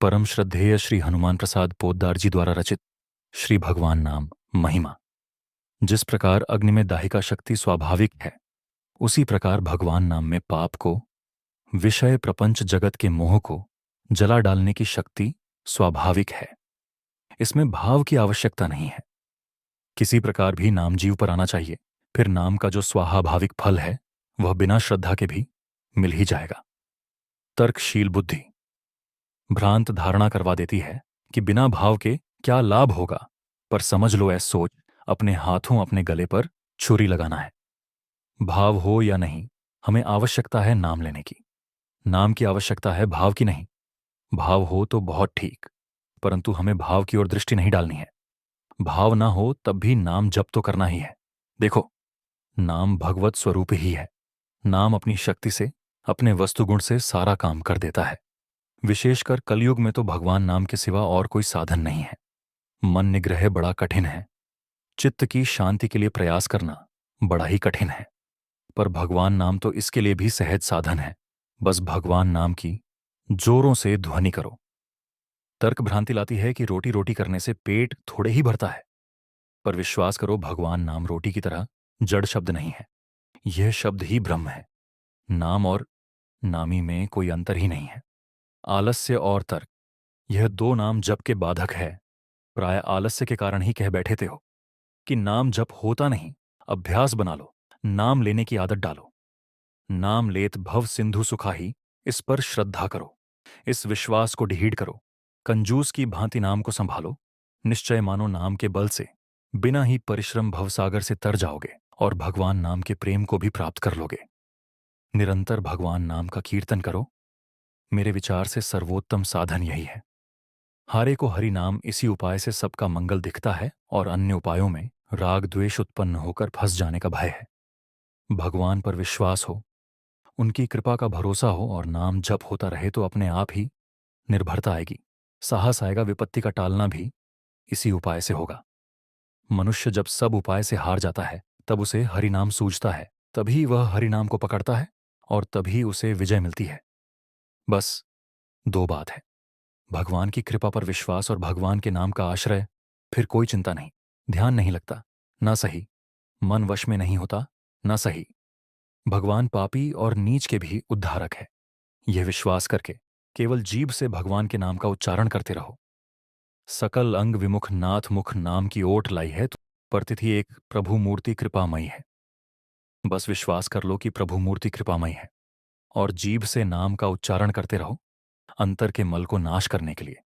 परम श्रद्धेय श्री हनुमान प्रसाद पोद्दार जी द्वारा रचित श्री भगवान नाम महिमा। जिस प्रकार अग्नि में दाहिका शक्ति स्वाभाविक है, उसी प्रकार भगवान नाम में पाप को, विषय प्रपंच जगत के मोह को जला डालने की शक्ति स्वाभाविक है। इसमें भाव की आवश्यकता नहीं है। किसी प्रकार भी नाम जीव पर आना चाहिए, फिर नाम का जो स्वाभाविक फल है वह बिना श्रद्धा के भी मिल ही जाएगा। तर्कशील बुद्धि भ्रांत धारणा करवा देती है कि बिना भाव के क्या लाभ होगा, पर समझ लो ऐस सोच अपने हाथों अपने गले पर छुरी लगाना है। भाव हो या नहीं, हमें आवश्यकता है नाम लेने की। नाम की आवश्यकता है, भाव की नहीं। भाव हो तो बहुत ठीक, परंतु हमें भाव की ओर दृष्टि नहीं डालनी है। भाव ना हो तब भी नाम जप तो करना ही है। देखो, नाम भगवत स्वरूप ही है। नाम अपनी शक्ति से, अपने वस्तुगुण से सारा काम कर देता है। विशेषकर कलयुग में तो भगवान नाम के सिवा और कोई साधन नहीं है। मन निग्रह बड़ा कठिन है। चित्त की शांति के लिए प्रयास करना बड़ा ही कठिन है, पर भगवान नाम तो इसके लिए भी सहज साधन है। बस भगवान नाम की जोरों से ध्वनि करो। तर्क भ्रांति लाती है कि रोटी रोटी करने से पेट थोड़े ही भरता है, पर विश्वास करो, भगवान नाम रोटी की तरह जड़ शब्द नहीं है। यह शब्द ही ब्रह्म है। नाम और नामी में कोई अंतर ही नहीं है। आलस्य और तर्क, यह दो नाम जप के बाधक है। प्राय आलस्य के कारण ही कह बैठे थे हो कि नाम जप होता नहीं, अभ्यास बना लो, नाम लेने की आदत डालो। नाम लेत भव सिंधु सुखाही, इस पर श्रद्धा करो, इस विश्वास को ढीढ़ करो। कंजूस की भांति नाम को संभालो। निश्चय मानो नाम के बल से बिना ही परिश्रम भवसागर से तर जाओगे और भगवान नाम के प्रेम को भी प्राप्त कर लोगे। निरंतर भगवान नाम का कीर्तन करो। मेरे विचार से सर्वोत्तम साधन यही है। हारे को हरि नाम, इसी उपाय से सबका मंगल दिखता है और अन्य उपायों में राग द्वेष उत्पन्न होकर फंस जाने का भय है। भगवान पर विश्वास हो, उनकी कृपा का भरोसा हो और नाम जप होता रहे तो अपने आप ही निर्भरता आएगी, साहस आएगा। विपत्ति का टालना भी इसी उपाय से होगा। मनुष्य जब सब उपाय से हार जाता है तब उसे हरिनाम सूझता है, तभी वह हरिनाम को पकड़ता है और तभी उसे विजय मिलती है। बस दो बात है, भगवान की कृपा पर विश्वास और भगवान के नाम का आश्रय। फिर कोई चिंता नहीं, ध्यान नहीं लगता, ना सही, मन वश में नहीं होता, ना सही। भगवान पापी और नीच के भी उद्धारक है। यह विश्वास करके केवल जीभ से भगवान के नाम का उच्चारण करते रहो। सकल अंग विमुख नाथ मुख नाम की ओट लाई है, तो परतिथि एक प्रभु मूर्ति कृपामयी है। बस विश्वास कर लो कि प्रभु मूर्ति कृपामयी है और जीभ से नाम का उच्चारण करते रहो, अंतर के मल को नाश करने के लिए।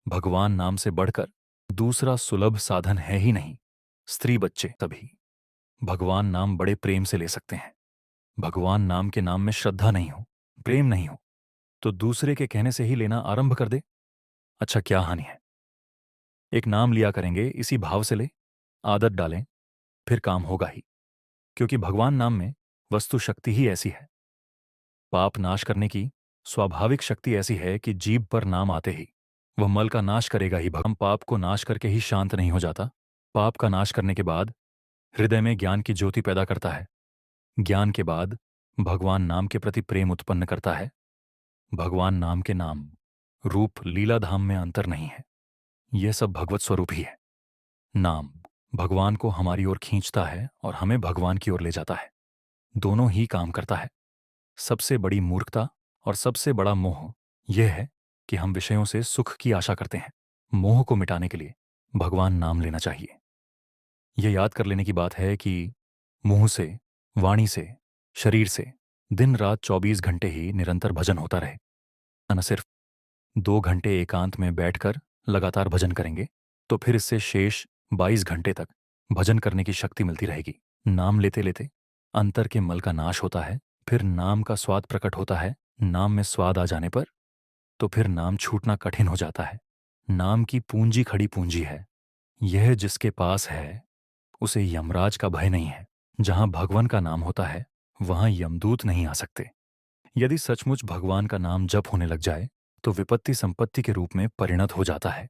भगवान नाम से बढ़कर दूसरा सुलभ साधन है ही नहीं। स्त्री बच्चे सभी भगवान नाम बड़े प्रेम से ले सकते हैं। भगवान नाम के नाम में श्रद्धा नहीं हो, प्रेम नहीं हो, तो दूसरे के कहने से ही लेना आरंभ कर दे। अच्छा, क्या हानि है? एक नाम लिया करेंगे, इसी भाव से ले, आदत डालें, फिर काम होगा ही। क्योंकि भगवान नाम में वस्तु शक्ति ही ऐसी है। पाप नाश करने की स्वाभाविक शक्ति ऐसी है कि जीभ पर नाम आते ही वह मल का नाश करेगा ही। भगवान पाप को नाश करके ही शांत नहीं हो जाता। पाप का नाश करने के बाद हृदय में ज्ञान की ज्योति पैदा करता है। ज्ञान के बाद भगवान नाम के प्रति प्रेम उत्पन्न करता है। भगवान नाम के नाम रूप लीलाधाम में अंतर नहीं है। यह सब भगवत स्वरूप ही है। नाम भगवान को हमारी ओर खींचता है और हमें भगवान की ओर ले जाता है। दोनों ही काम करता है। सबसे बड़ी मूर्खता और सबसे बड़ा मोह यह है कि हम विषयों से सुख की आशा करते हैं। मोह को मिटाने के लिए भगवान नाम लेना चाहिए। यह याद कर लेने की बात है कि मुंह से, वाणी से, शरीर से दिन रात 24 घंटे ही निरंतर भजन होता रहे। न सिर्फ 2 घंटे एकांत में बैठकर लगातार भजन करेंगे तो फिर इससे शेष 22 घंटे तक भजन करने की शक्ति मिलती रहेगी। नाम लेते लेते अंतर के मल का नाश होता है, फिर नाम का स्वाद प्रकट होता है। नाम में स्वाद आ जाने पर तो फिर नाम छूटना कठिन हो जाता है। नाम की पूंजी खड़ी पूंजी है। यह जिसके पास है उसे यमराज का भय नहीं है। जहां भगवान का नाम होता है वहां यमदूत नहीं आ सकते। यदि सचमुच भगवान का नाम जप होने लग जाए तो विपत्ति संपत्ति के रूप में परिणत हो जाता है।